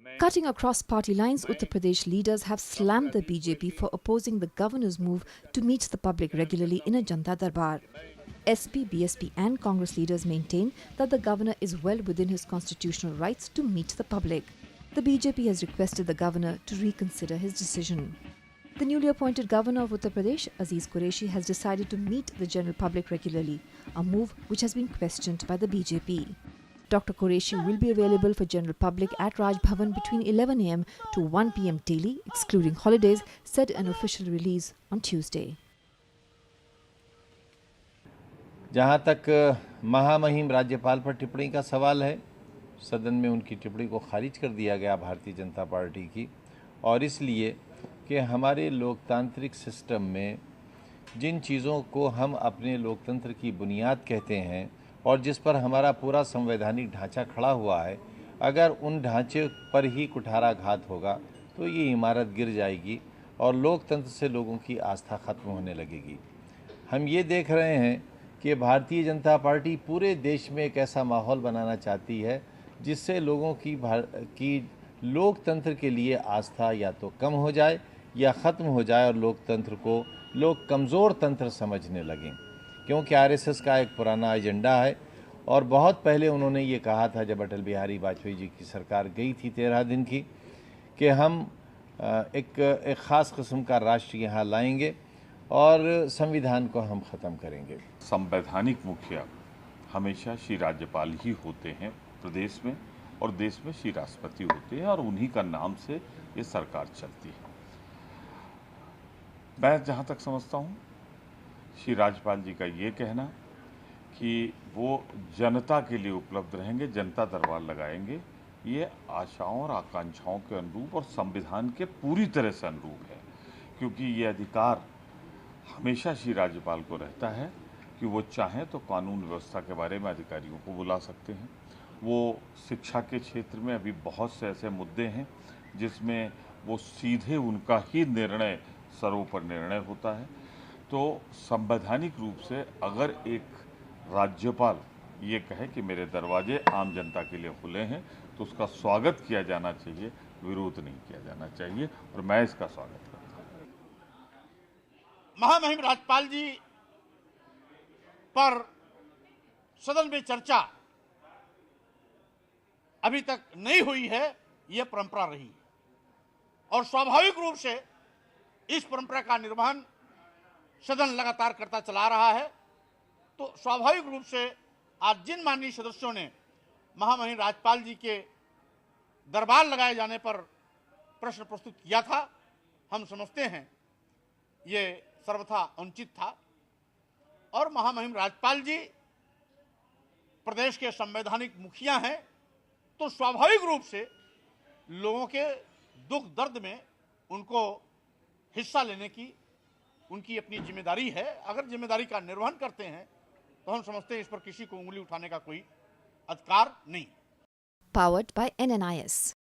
Cutting across party lines, Uttar Pradesh leaders have slammed the BJP for opposing the governor's move to meet the public regularly in a Janta Darbar. SP, BSP and Congress leaders maintain that the governor is well within his constitutional rights to meet the public. The BJP has requested the governor to reconsider his decision. The newly appointed governor of Uttar Pradesh, Aziz Qureshi, has decided to meet the general public regularly, a move which has been questioned by the BJP. Dr. Qureshi will be available for general public at Raj Bhavan between 11 am to 1 pm daily, excluding holidays, said an official release on Tuesday. जहाँ तक महामहिम राज्यपाल पर टिप्पणी का सवाल है, सदन में उनकी टिप्पणी को खारिज कर दिया गया भारतीय जनता पार्टी की, और इसलिए कि हमारे लोकतांत्रिक सिस्टम में जिन चीज़ों को हम अपने लोकतंत्र की बुनियाद कहते हैं और जिस पर हमारा पूरा संवैधानिक ढांचा खड़ा हुआ है, अगर उन ढांचे पर ही कुठाराघात होगा तो ये इमारत गिर जाएगी और लोकतंत्र से लोगों की आस्था खत्म होने लगेगी। हम ये देख रहे हैं कि भारतीय जनता पार्टी पूरे देश में एक ऐसा माहौल बनाना चाहती है जिससे लोगों की लोकतंत्र के लिए आस्था या तो कम हो जाए या ख़त्म हो जाए और लोकतंत्र को लोग कमज़ोर तंत्र समझने लगें, क्योंकि आरएसएस का एक पुराना एजेंडा है। और बहुत पहले उन्होंने ये कहा था, जब अटल बिहारी वाजपेयी जी की सरकार गई थी 13 दिन की, कि हम एक ख़ास किस्म का राष्ट्र यहाँ लाएंगे और संविधान को हम ख़त्म करेंगे। संवैधानिक मुखिया हमेशा श्री राज्यपाल ही होते हैं प्रदेश में, और देश में श्री राष्ट्रपति होते हैं, और उन्हीं का नाम से ये सरकार चलती है। मैं जहाँ तक समझता हूँ, श्री राज्यपाल जी का ये कहना कि वो जनता के लिए उपलब्ध रहेंगे, जनता दरबार लगाएंगे, ये आशाओं और आकांक्षाओं के अनुरूप और संविधान के पूरी तरह से अनुरूप है, क्योंकि ये अधिकार हमेशा श्री राज्यपाल को रहता है कि वो चाहें तो कानून व्यवस्था के बारे में अधिकारियों को बुला सकते हैं। वो शिक्षा के क्षेत्र में अभी बहुत से ऐसे मुद्दे हैं जिसमें वो सीधे उनका ही निर्णय सर्वोपरि निर्णय होता है। तो संवैधानिक रूप से अगर एक राज्यपाल ये कहे कि मेरे दरवाजे आम जनता के लिए खुले हैं, तो उसका स्वागत किया जाना चाहिए, विरोध नहीं किया जाना चाहिए, और मैं इसका स्वागत करता हूँ। महामहिम राज्यपाल जी पर सदन में चर्चा अभी तक नहीं हुई है, यह परंपरा रही है, और स्वाभाविक रूप से इस परंपरा का निर्वहन सदन लगातार करता चला रहा है। तो स्वाभाविक रूप से आज जिन माननीय सदस्यों ने महामहिम राज्यपाल जी के दरबार लगाए जाने पर प्रश्न प्रस्तुत किया था, हम समझते हैं ये सर्वथा अनुचित था, और महामहिम राज्यपाल जी प्रदेश के संवैधानिक मुखिया हैं, तो स्वाभाविक रूप से लोगों के दुख दर्द में उनको हिस्सा लेने की उनकी अपनी जिम्मेदारी है। अगर जिम्मेदारी का निर्वहन करते हैं तो हम समझते हैं इस पर किसी को उंगली उठाने का कोई अधिकार नहीं। Powered by NNIS.